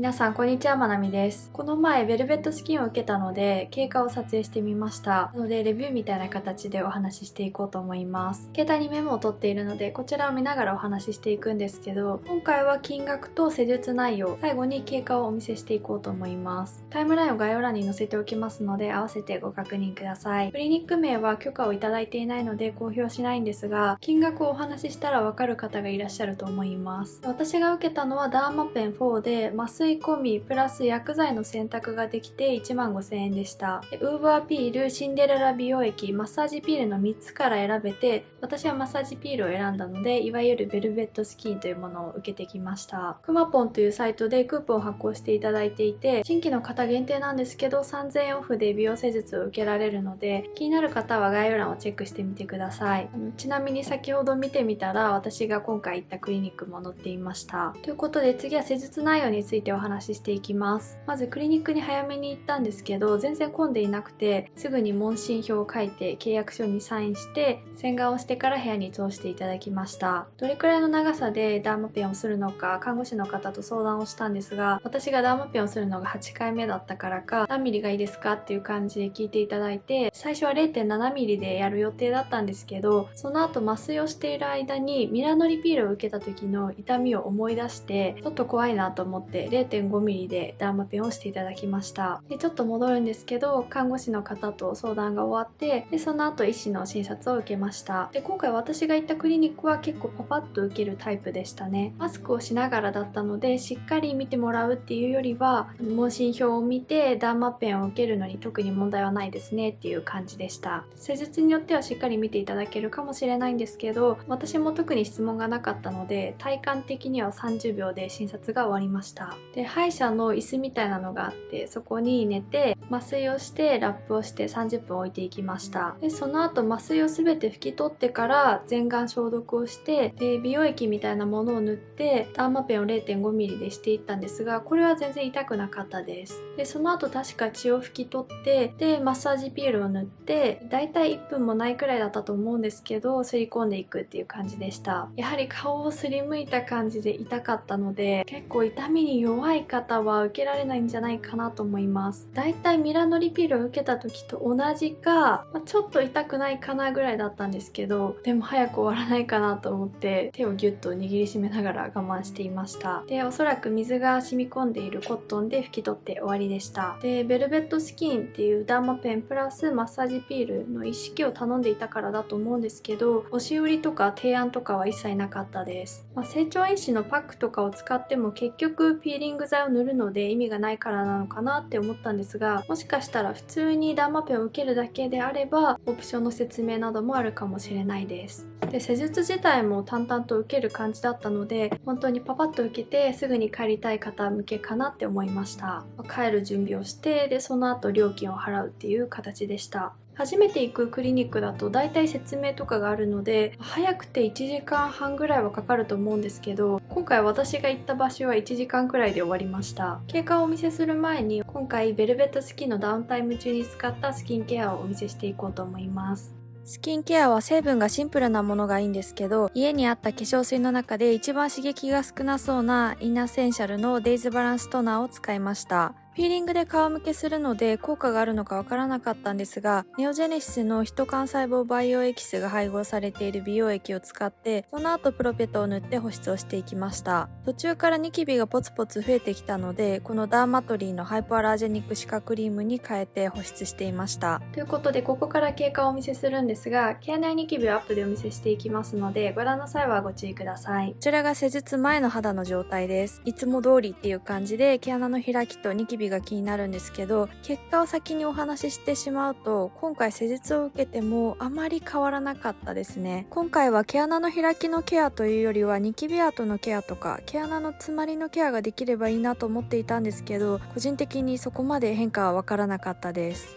皆さんこんにちは、まなみです。この前ベルベットスキンを受けたので経過を撮影してみました。なのでレビューみたいな形でお話ししていこうと思います。携帯にメモを取っているのでこちらを見ながらお話ししていくんですけど、今回は金額と施術内容、最後に経過をお見せしていこうと思います。タイムラインを概要欄に載せておきますので合わせてご確認ください。クリニック名は許可をいただいていないので公表しないんですが、金額をお話ししたらわかる方がいらっしゃると思います。私が受けたのはダーマペン4で麻酔込みプラス薬剤の選択ができて15,000円でした。ウーバーピール、シンデレラ美容液、マッサージピールの3つから選べて、私はマッサージピールを選んだので、いわゆるベルベットスキンというものを受けてきました。くまポンというサイトでクーポンを発行していただいていて、新規の方限定なんですけど3000円オフで美容施術を受けられるので、気になる方は概要欄をチェックしてみてください。ちなみに先ほど見てみたら、私が今回行ったクリニックも載っていました。ということで次は施術内容についてお話ししていきます。まずクリニックに早めに行ったんですけど、全然混んでいなくて、すぐに問診票を書いて契約書にサインして洗顔をしてから部屋に通していただきました。どれくらいの長さでダーマペンをするのか看護師の方と相談をしたんですが、私がダーマペンをするのが8回目だったからか、何ミリがいいですかっていう感じで聞いていただいて、最初は 0.7 ミリでやる予定だったんですけど、その後麻酔をしている間にミラノリピールを受けた時の痛みを思い出してちょっと怖いなと思って 0.5 ミリでダーマペンをしていただきました。でちょっと戻るんですけど、看護師の方と相談が終わって、でその後医師の診察を受けました。で今回私が行ったクリニックは結構パパッと受けるタイプでしたね。マスクをしながらだったのでしっかり見てもらうっていうよりは、問診票を見てダーマペンを受けるのに特に問題はないですねっていう感じでした。施術によってはしっかり見ていただけるかもしれないんですけど、私も特に質問がなかったので体感的には30秒で診察が終わりました。で歯医者の椅子みたいなのがあって、そこに寝て麻酔をしてラップをして30分置いていきました。でその後麻酔を全て拭き取ってから全顔消毒をして、で美容液みたいなものを塗ってダーマペンを 0.5 ミリでしていったんですが、これは全然痛くなかったです。でその後確か血を拭き取って、でマッサージピールを塗って、だいたい1分もないくらいだったと思うんですけど、すり込んでいくっていう感じでした。やはり顔をすりむいた感じで痛かったので、結構痛みに弱い方は受けられないんじゃないかなと思います。だいたいミラノリピールを受けた時と同じか、ちょっと痛くないかなぐらいだったんですけど、でも早く終わらないかなと思って手をギュッと握りしめながら我慢していました。でおそらく水が染み込んでいるコットンで拭き取って終わりでした。でベルベットスキンっていうダーマペンプラスマッサージピールの一式を頼んでいたからだと思うんですけど、押し売りとか提案とかは一切なかったです。成長因子のパックとかを使っても結局ピーリング剤を塗るので意味がないからなのかなって思ったんですが、もしかしたら普通にダーマペンを受けるだけであればオプションの説明などもあるかもしれないです。で施術自体も淡々と受ける感じだったので、本当にパパッと受けてすぐに帰りたい方向けかなって思いました。帰る準備をして、でその後料金を払うっていう形でした。初めて行くクリニックだと大体説明とかがあるので、早くて1時間半ぐらいはかかると思うんですけど、今回私が行った場所は1時間くらいで終わりました。経過をお見せする前に、今回ベルベットスキンのダウンタイム中に使ったスキンケアをお見せしていこうと思います。スキンケアは成分がシンプルなものがいいんですけど、家にあった化粧水の中で一番刺激が少なそうなインナッセンシャルのデイズバランストナーを使いました。ピーリングで皮むけするので効果があるのかわからなかったんですが、ネオジェネシスのヒト幹細胞培養エキスが配合されている美容液を使って、その後プロペトを塗って保湿をしていきました。途中からニキビがポツポツ増えてきたので、このダーマトリーのハイポアラージェニックシカクリームに変えて保湿していました。ということで、ここから経過をお見せするんですが、毛穴ニキビをアップでお見せしていきますので、ご覧の際はご注意ください。こちらが施術前の肌の状態です。いつも通りっていう感じで毛穴の開きとニキビが気になるんですけど、結果を先にお話ししてしまうと、今回施術を受けてもあまり変わらなかったですね。今回は毛穴の開きのケアというよりはニキビ跡のケアとか毛穴の詰まりのケアができればいいなと思っていたんですけど、個人的にそこまで変化はわからなかったです。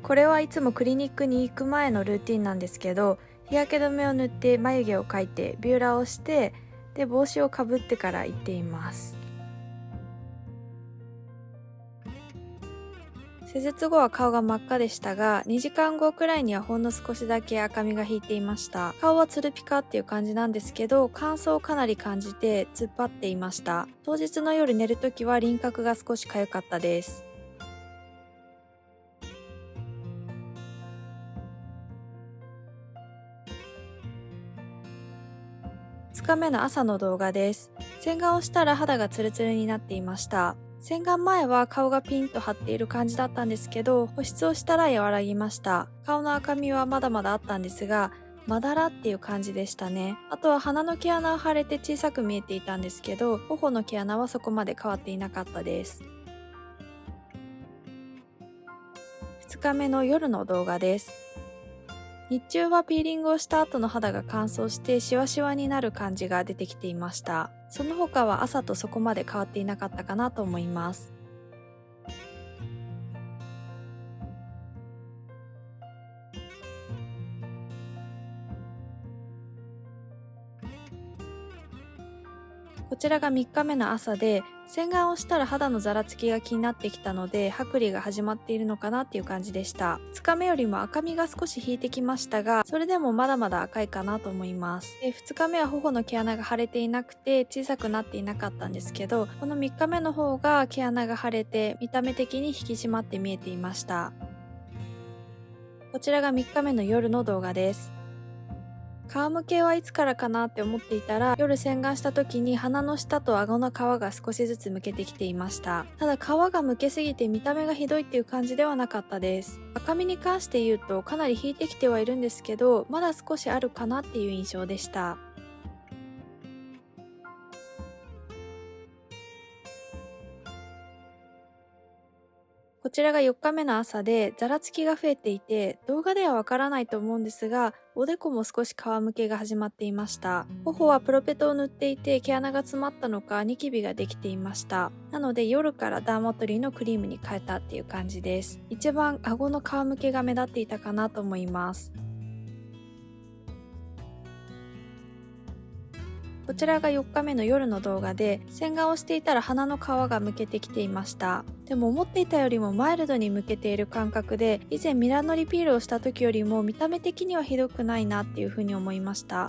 これはいつもクリニックに行く前のルーティンなんですけど、日焼け止めを塗って眉毛を描いてビューラーをして、で帽子をかぶってから行っています。施術後は顔が真っ赤でしたが、2時間後くらいにはほんの少しだけ赤みが引いていました。顔はツルピカっていう感じなんですけど、乾燥をかなり感じて突っ張っていました。当日の夜寝るときは輪郭が少し痒かったです。2日目の朝の動画です。洗顔をしたら肌がツルツルになっていました。洗顔前は顔がピンと張っている感じだったんですけど、保湿をしたら和らぎました。顔の赤みはまだまだあったんですが、まだらっていう感じでしたね。あとは鼻の毛穴は腫れて小さく見えていたんですけど、頬の毛穴はそこまで変わっていなかったです。2日目の夜の動画です。日中はピーリングをした後の肌が乾燥してシワシワになる感じが出てきていました。その他は朝とそこまで変わっていなかったかなと思います。こちらが3日目の朝で、洗顔をしたら肌のざらつきが気になってきたので、剥離が始まっているのかなっていう感じでした。2日目よりも赤みが少し引いてきましたが、それでもまだまだ赤いかなと思います。で、2日目は頬の毛穴が腫れていなくて小さくなっていなかったんですけど、この3日目の方が毛穴が腫れて見た目的に引き締まって見えていました。こちらが3日目の夜の動画です。皮むけはいつからかなって思っていたら、夜洗顔した時に鼻の下と顎の皮が少しずつむけてきていました。ただ皮がむけすぎて見た目がひどいっていう感じではなかったです。赤みに関して言うとかなり引いてきてはいるんですけど、まだ少しあるかなっていう印象でした。こちらが4日目の朝で、ざらつきが増えていて、動画ではわからないと思うんですが、おでこも少し皮むけが始まっていました。頬はプロペトを塗っていて、毛穴が詰まったのかニキビができていました。なので夜からダーマトリーのクリームに変えたっていう感じです。一番顎の皮むけが目立っていたかなと思います。こちらが4日目の夜の動画で、洗顔をしていたら鼻の皮がむけてきていました。でも思っていたよりもマイルドにむけている感覚で、以前ミラノリピールをした時よりも見た目的にはひどくないなっていうふうに思いました。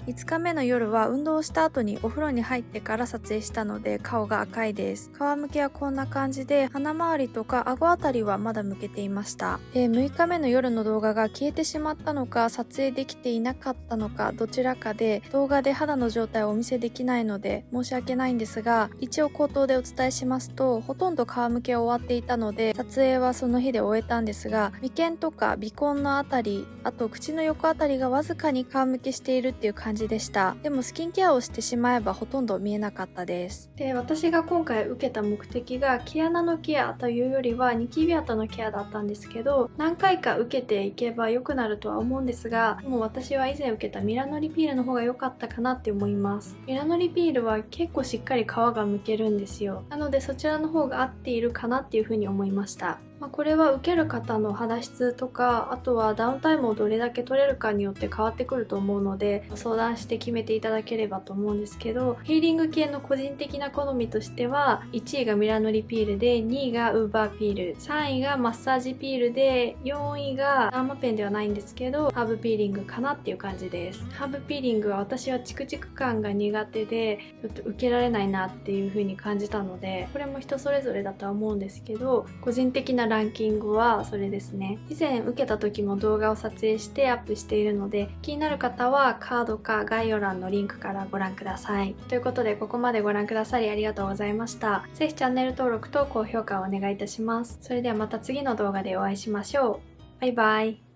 5日目の夜は運動をした後にお風呂に入ってから撮影したので顔が赤いです。皮むけはこんな感じで、鼻周りとか顎あたりはまだむけていました。で、6日目の夜の動画が消えてしまったのか撮影できていなかったのかどちらかで、動画で肌の状態をお見せできないので申し訳ないんですが、一応口頭でお伝えしますと、ほとんど皮むけは終わっていたので撮影はその日で終えたんですが、眉間とか鼻根のあたり、あと口の横あたりがわずかに皮むけしているっていう感じでした。でもスキンケアをしてしまえばほとんど見えなかったです。で、私が今回受けた目的が毛穴のケアというよりはニキビ跡のケアだったんですけど、何回か受けていけば良くなるとは思うんですが、もう私は以前受けたミラノリピールの方が良かったかなって思います。ミラノリピールは結構しっかり皮がむけるんですよ。なのでそちらの方が合っているかなっていうふうに思いました。これは受ける方の肌質とか、あとはダウンタイムをどれだけ取れるかによって変わってくると思うので、相談して決めていただければと思うんですけど、ヒーリング系の個人的な好みとしては、1位がミラノリピールで、2位がウーバーピール、3位がマッサージピールで、4位がダーマペンではないんですけどハーブピーリングかなっていう感じです。ハーブピーリングは私はチクチク感が苦手でちょっと受けられないなっていう風に感じたので、これも人それぞれだとは思うんですけど、個人的なランキングはそれですね。以前受けた時も動画を撮影してアップしているので、気になる方はカードか概要欄のリンクからご覧ください。ということで、ここまでご覧くださりありがとうございました。ぜひチャンネル登録と高評価をお願いいたします。それではまた次の動画でお会いしましょう。バイバイ。